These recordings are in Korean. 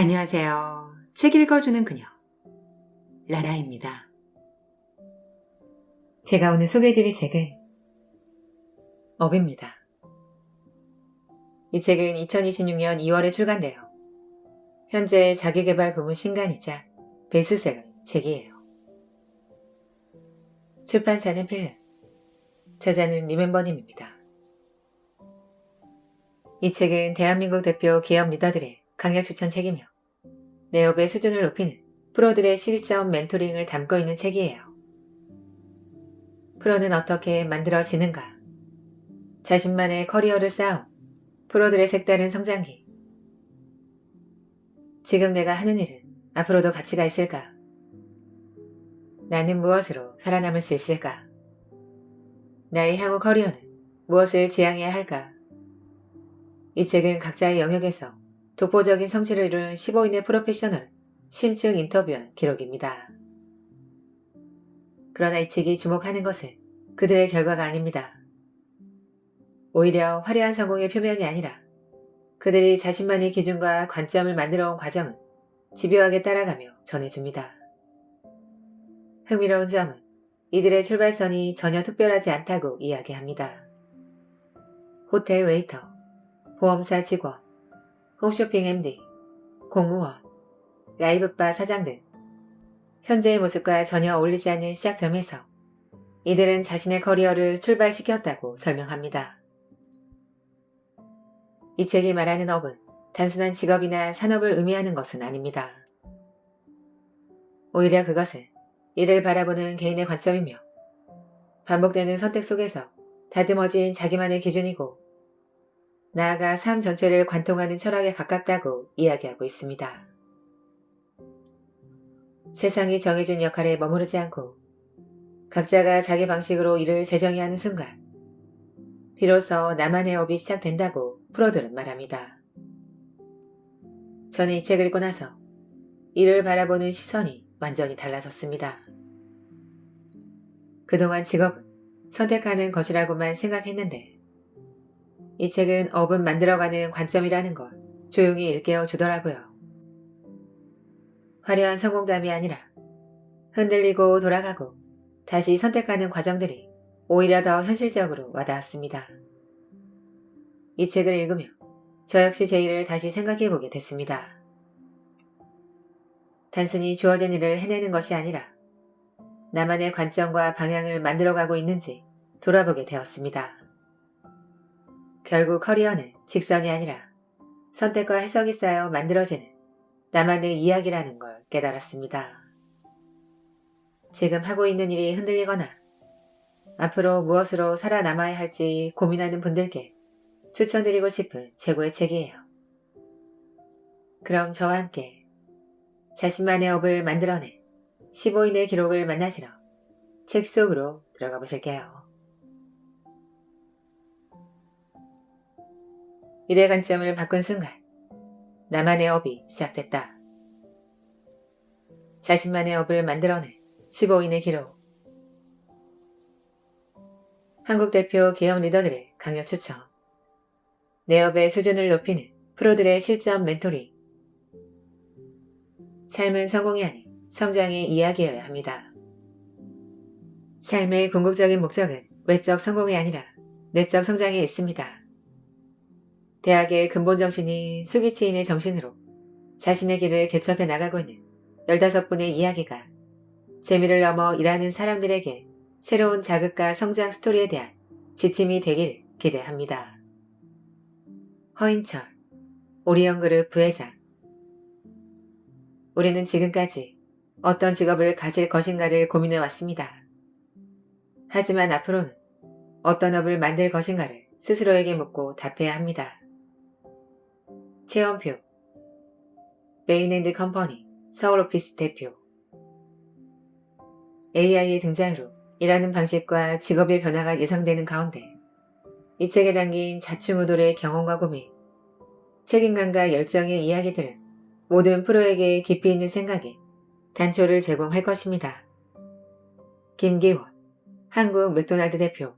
안녕하세요. 책 읽어주는 그녀, 라라입니다. 제가 오늘 소개해드릴 책은 업입니다. 이 책은 2026년 2월에 출간돼요. 현재 자기계발 부문 신간이자 베스트셀러인 책이에요. 출판사는 필름, 저자는 리멤버님입니다. 이 책은 대한민국 대표 기업 리더들의 강력 추천 책이며 내 업의 수준을 높이는 프로들의 실전 멘토링을 담고 있는 책이에요. 프로는 어떻게 만들어지는가? 자신만의 커리어를 쌓아온 프로들의 색다른 성장기. 지금 내가 하는 일은 앞으로도 가치가 있을까? 나는 무엇으로 살아남을 수 있을까? 나의 향후 커리어는 무엇을 지향해야 할까? 이 책은 각자의 영역에서 독보적인 성취를 이룬 15인의 프로페셔널을 심층 인터뷰한 기록입니다. 그러나 이 책이 주목하는 것은 그들의 결과가 아닙니다. 오히려 화려한 성공의 표면이 아니라 그들이 자신만의 기준과 관점을 만들어온 과정을 집요하게 따라가며 전해줍니다. 흥미로운 점은 이들의 출발선이 전혀 특별하지 않다고 이야기합니다. 호텔 웨이터, 보험사 직원, 홈쇼핑 MD, 공무원, 라이브바 사장 등 현재의 모습과 전혀 어울리지 않는 시작점에서 이들은 자신의 커리어를 출발시켰다고 설명합니다. 이 책이 말하는 업은 단순한 직업이나 산업을 의미하는 것은 아닙니다. 오히려 그것은 이를 바라보는 개인의 관점이며 반복되는 선택 속에서 다듬어진 자기만의 기준이고 나아가 삶 전체를 관통하는 철학에 가깝다고 이야기하고 있습니다. 세상이 정해준 역할에 머무르지 않고 각자가 자기 방식으로 일을 재정의하는 순간 비로소 나만의 업이 시작된다고 프로들은 말합니다. 저는 이 책을 읽고 나서 이를 바라보는 시선이 완전히 달라졌습니다. 그동안 직업은 선택하는 것이라고만 생각했는데 이 책은 업은 만들어가는 관점이라는 걸 조용히 일깨워 주더라고요. 화려한 성공담이 아니라 흔들리고 돌아가고 다시 선택하는 과정들이 오히려 더 현실적으로 와닿았습니다. 이 책을 읽으며 저 역시 제 일을 다시 생각해보게 됐습니다. 단순히 주어진 일을 해내는 것이 아니라 나만의 관점과 방향을 만들어가고 있는지 돌아보게 되었습니다. 결국 커리어는 직선이 아니라 선택과 해석이 쌓여 만들어지는 나만의 이야기라는 걸 깨달았습니다. 지금 하고 있는 일이 흔들리거나 앞으로 무엇으로 살아남아야 할지 고민하는 분들께 추천드리고 싶은 최고의 책이에요. 그럼 저와 함께 자신만의 업을 만들어낸 15인의 기록을 만나시러 책 속으로 들어가 보실게요. 일의 관점을 바꾼 순간 나만의 업이 시작됐다. 자신만의 업을 만들어낸 15인의 기록. 한국 대표 기업 리더들의 강력 추천. 내 업의 수준을 높이는 프로들의 실전 멘토링. 삶은 성공이 아닌 성장의 이야기여야 합니다. 삶의 궁극적인 목적은 외적 성공이 아니라 내적 성장에 있습니다. 대학의 근본 정신인 수기치인의 정신으로 자신의 길을 개척해 나가고 있는 15분의 이야기가 재미를 넘어 일하는 사람들에게 새로운 자극과 성장 스토리에 대한 지침이 되길 기대합니다. 허인철, 오리온그룹 부회장. 우리는 지금까지 어떤 직업을 가질 것인가를 고민해 왔습니다. 하지만 앞으로는 어떤 업을 만들 것인가를 스스로에게 묻고 답해야 합니다. 최원표, 메인앤드컴퍼니 서울오피스 대표. AI의 등장으로 일하는 방식과 직업의 변화가 예상되는 가운데 이 책에 담긴 자충우돌의 경험과 고민, 책임감과 열정의 이야기들은 모든 프로에게 깊이 있는 생각에 단초를 제공할 것입니다. 김기원, 한국 맥도날드 대표.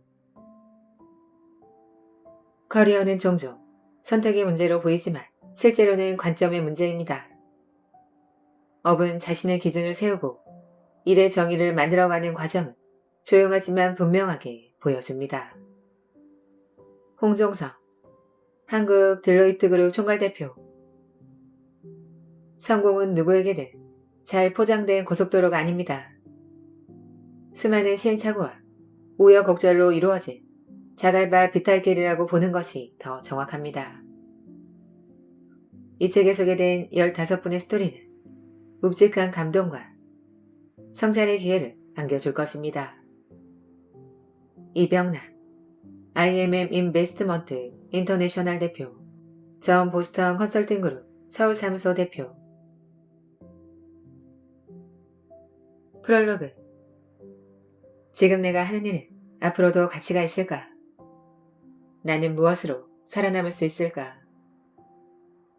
커리어는 종종 선택의 문제로 보이지만 실제로는 관점의 문제입니다. 업은 자신의 기준을 세우고 일의 정의를 만들어가는 과정은 조용하지만 분명하게 보여줍니다. 홍종석, 한국 딜로이트 그룹 총괄대표. 성공은 누구에게든 잘 포장된 고속도로가 아닙니다. 수많은 시행착오와 우여곡절로 이루어진 자갈밭 비탈길이라고 보는 것이 더 정확합니다. 이 책에 소개된 15분의 스토리는 묵직한 감동과 성찰의 기회를 안겨줄 것입니다. 이병남, IMM 인베스트먼트 인터내셔널 대표, 전 보스턴 컨설팅 그룹 서울 사무소 대표. 프롤로그. 지금 내가 하는 일은 앞으로도 가치가 있을까? 나는 무엇으로 살아남을 수 있을까?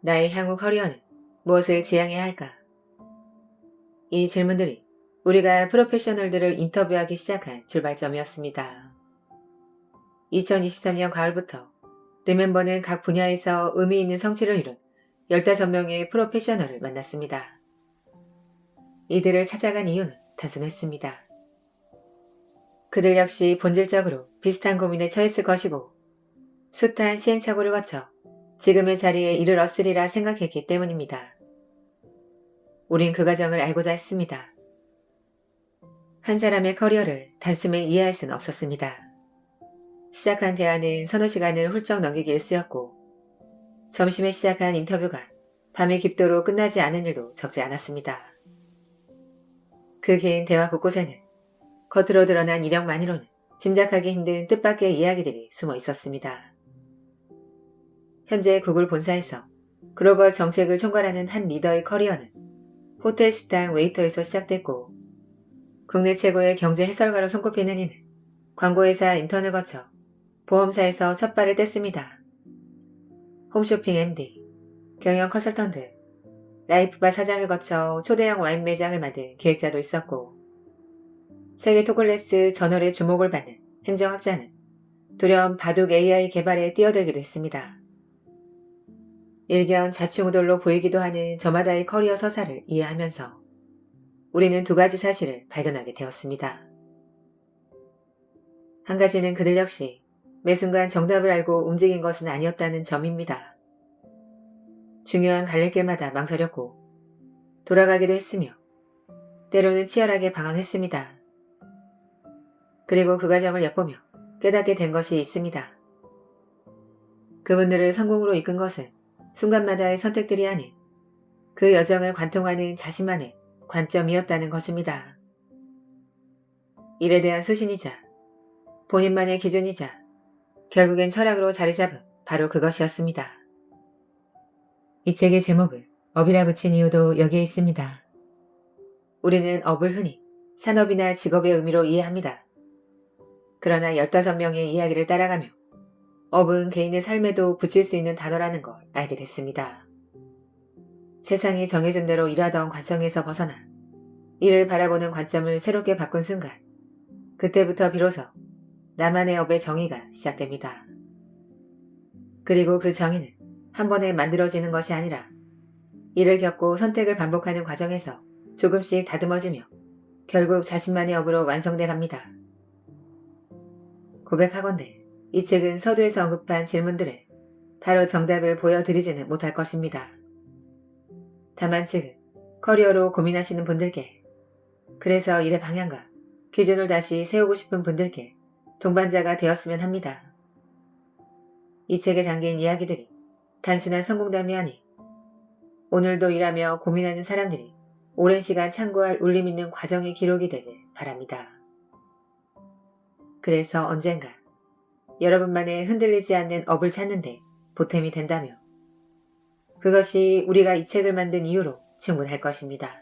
나의 향후 커리어는 무엇을 지향해야 할까? 이 질문들이 우리가 프로페셔널들을 인터뷰하기 시작한 출발점이었습니다. 2023년 가을부터 리멤버는 각 분야에서 의미 있는 성취를 이룬 15명의 프로페셔널을 만났습니다. 이들을 찾아간 이유는 단순했습니다. 그들 역시 본질적으로 비슷한 고민에 처했을 것이고 숱한 시행착오를 거쳐 지금의 자리에 이르렀으리라 생각했기 때문입니다. 우린 그 과정을 알고자 했습니다. 한 사람의 커리어를 단숨에 이해할 수는 없었습니다. 시작한 대화는 서너 시간을 훌쩍 넘기기 일쑤였고 점심에 시작한 인터뷰가 밤이 깊도록 끝나지 않은 일도 적지 않았습니다. 그 긴 대화 곳곳에는 겉으로 드러난 이력만으로는 짐작하기 힘든 뜻밖의 이야기들이 숨어 있었습니다. 현재 구글 본사에서 글로벌 정책을 총괄하는 한 리더의 커리어는 호텔 식당 웨이터에서 시작됐고 국내 최고의 경제 해설가로 손꼽히는 이는 광고회사 인턴을 거쳐 보험사에서 첫 발을 뗐습니다. 홈쇼핑 MD, 경영 컨설턴트, 라이프바 사장을 거쳐 초대형 와인 매장을 만든 기획자도 있었고 세계 토클래스 저널의 주목을 받는 행정학자는 돌연 바둑 AI 개발에 뛰어들기도 했습니다. 일견 좌충우돌로 보이기도 하는 저마다의 커리어 서사를 이해하면서 우리는 두 가지 사실을 발견하게 되었습니다. 한 가지는 그들 역시 매 순간 정답을 알고 움직인 것은 아니었다는 점입니다. 중요한 갈래길마다 망설였고 돌아가기도 했으며 때로는 치열하게 방황했습니다. 그리고 그 과정을 엿보며 깨닫게 된 것이 있습니다. 그분들을 성공으로 이끈 것은 순간마다의 선택들이 아닌 그 여정을 관통하는 자신만의 관점이었다는 것입니다. 일에 대한 수신이자 본인만의 기준이자 결국엔 철학으로 자리 잡은 바로 그것이었습니다. 이 책의 제목을 업이라 붙인 이유도 여기에 있습니다. 우리는 업을 흔히 산업이나 직업의 의미로 이해합니다. 그러나 15명의 이야기를 따라가며 업은 개인의 삶에도 붙일 수 있는 단어라는 걸 알게 됐습니다. 세상이 정해준 대로 일하던 관성에서 벗어나 이를 바라보는 관점을 새롭게 바꾼 순간 그때부터 비로소 나만의 업의 정의가 시작됩니다. 그리고 그 정의는 한 번에 만들어지는 것이 아니라 이를 겪고 선택을 반복하는 과정에서 조금씩 다듬어지며 결국 자신만의 업으로 완성돼 갑니다. 고백하건대 이 책은 서두에서 언급한 질문들에 바로 정답을 보여드리지는 못할 것입니다. 다만 책은 커리어로 고민하시는 분들께, 그래서 일의 방향과 기준을 다시 세우고 싶은 분들께 동반자가 되었으면 합니다. 이 책에 담긴 이야기들이 단순한 성공담이 아닌 오늘도 일하며 고민하는 사람들이 오랜 시간 참고할 울림 있는 과정의 기록이 되길 바랍니다. 그래서 언젠가 여러분만의 흔들리지 않는 업을 찾는데 보탬이 된다며 그것이 우리가 이 책을 만든 이유로 충분할 것입니다.